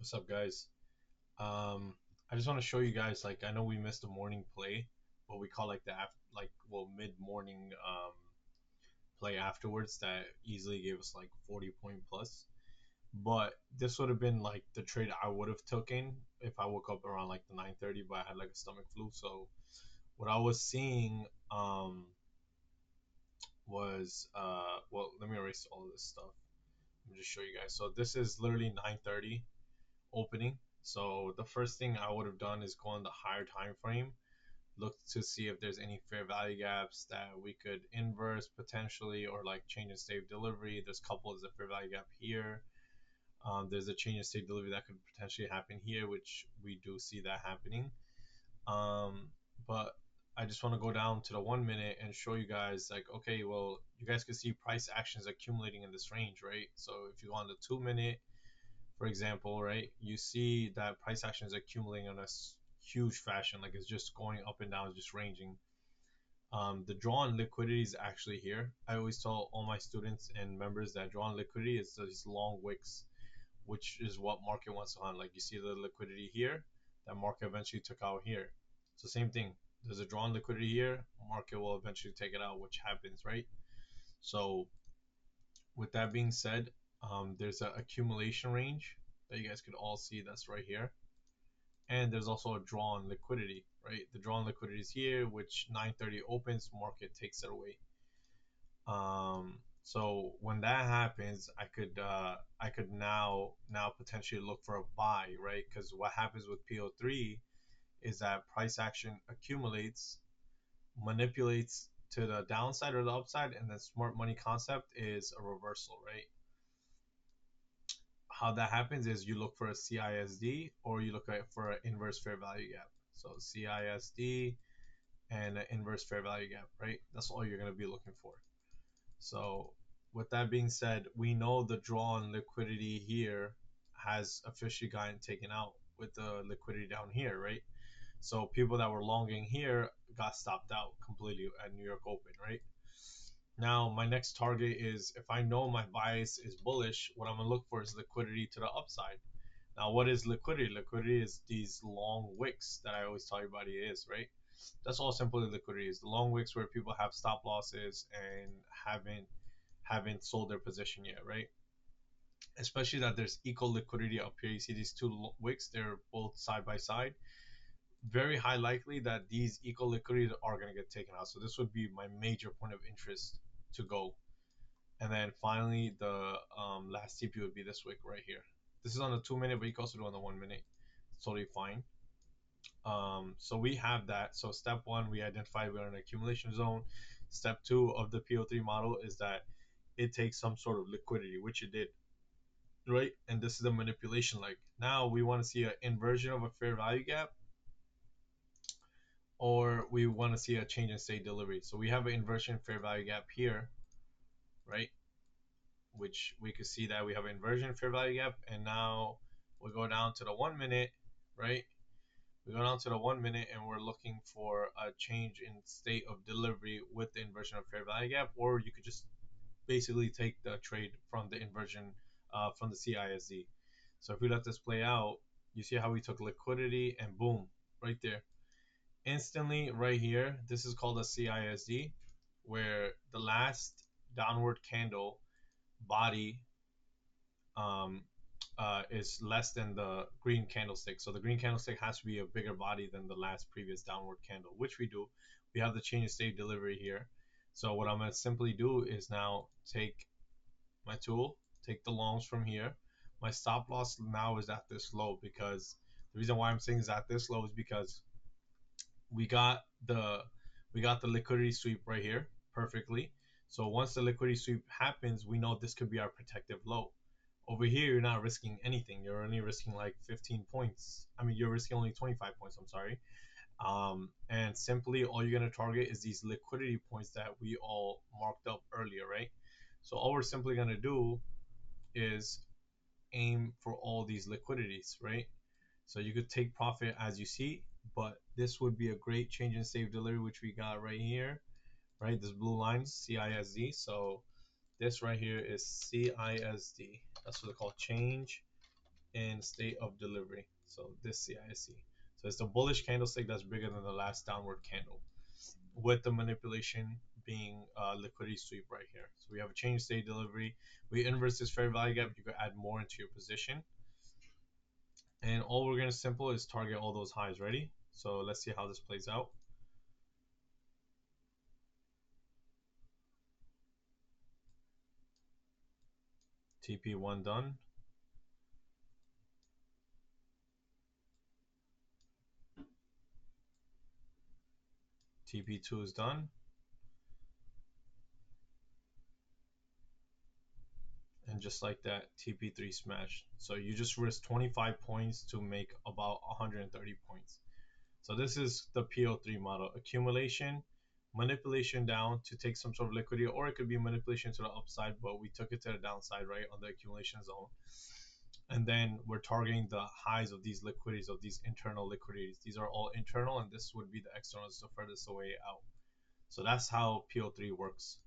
What's up, guys? Um, I just want to show you guys. Like, I know we missed a morning play, what we call like the mid morning play afterwards that easily gave us like 40 point plus. But this would have been like the trade I would have taken if I woke up around like the 9:30, but I had like a stomach flu. So what I was seeing was well, let me erase all of this stuff. Let me just show you guys. So this is literally 9:30 opening. So the first thing I would have done is go on the higher time frame, look to see if there's any fair value gaps that we could inverse potentially, or like change in state of delivery. There's a couple as a fair value gap here. There's a change in state delivery that could potentially happen here, which we do see that happening. Um, but I just want to go down to the 1 minute and show you guys like, okay, well, you guys can see price actions accumulating in this range, right? So if you go on the 2 minute, for example, right, you see that price action is accumulating on a huge fashion, like it's just going up and down, just ranging. The drawn liquidity is actually here. I always tell all my students and members that drawn liquidity is these long wicks, which is what market wants to hunt. Like you see the liquidity here, that market eventually took out here. So same thing. There's a drawn liquidity here, market will eventually take it out, which happens, right? So with that being said, there's an accumulation range that you guys could all see that's right here. And there's also a drawn liquidity, right? The drawn liquidity is here, which 9:30 opens, market takes it away. So when that happens, I could now potentially look for a buy, right? Because what happens with PO3 is that price action accumulates, manipulates to the downside or the upside, and then smart money concept is a reversal, right? How that happens is you look for a CISD or you look at for an inverse fair value gap. So CISD and an inverse fair value gap, right? That's all you're going to be looking for. So with that being said, we know the drawn liquidity here has officially gotten taken out with the liquidity down here, right? So people that were longing here got stopped out completely at New York Open, right? Now, my next target is if I know my bias is bullish, what I'm going to look for is liquidity to the upside. Now, what is liquidity? Liquidity is these long wicks that I always tell everybody is, right? That's all simply liquidity is. The long wicks where people have stop losses and haven't sold their position yet, right? Especially that there's equal liquidity up here. You see these two wicks, they're both side by side. Very high likely that these equal liquidity are going to get taken out. So this would be my major point of interest to go. And then finally, the last TP would be this wick right here. This is on the 2 minute, but you can also do on the 1 minute. It's totally fine. So we have that. So step one, we identified we're in an accumulation zone. Step two of the PO3 model is that it takes some sort of liquidity, which it did, right? And this is the manipulation leg. Now we want to see an inversion of a fair value gap, or we want to see a change in state delivery. So we have an inversion fair value gap here, right? Which we could see that we have an inversion fair value gap, and now we go down to the 1 minute, right? We go down to the 1 minute and we're looking for a change in state of delivery with the inversion of fair value gap, or you could just basically take the trade from the inversion from the CISD. So if we let this play out, you see how we took liquidity and boom, right there. Instantly, right here, this is called a CISD, where the last downward candle body um, is less than the green candlestick. So the green candlestick has to be a bigger body than the last previous downward candle, which we do. We have the change of state delivery here. So what I'm going to simply do is now take my tool, take the longs from here. My stop loss now is at this low, because the reason why I'm saying is at this low is because we got the we got the liquidity sweep right here perfectly. So once the liquidity sweep happens, we know this could be our protective low. Over here, you're not risking anything. You're only risking like 15 points. I mean, you're risking only 25 points. I'm sorry. And simply all you're going to target is these liquidity points that we all marked up earlier, right? So all we're simply going to do is aim for all these liquidities, right? So you could take profit as you see, but this would be a great change in save delivery, which we got right here, right? This blue line, CISD. So this right here is CISD. That's what they call change in state of delivery. So this CISC. So it's the bullish candlestick that's bigger than the last downward candle, with the manipulation being liquidity sweep right here. So we have a change state delivery. We inverse this fair value gap. You can add more into your position. And all we're going to simple is target all those highs. Ready? So let's see how this plays out. TP1 done. TP2 is done. And just like that, TP3 smashed. So you just risk 25 points to make about 130 points. So this is the PO3 model: accumulation, manipulation down to take some sort of liquidity, or it could be manipulation to the upside, but we took it to the downside, right, on the accumulation zone. And then we're targeting the highs of these liquidities, of these internal liquidities. These are all internal, and this would be the external, so furthest away out. So that's how PO3 works.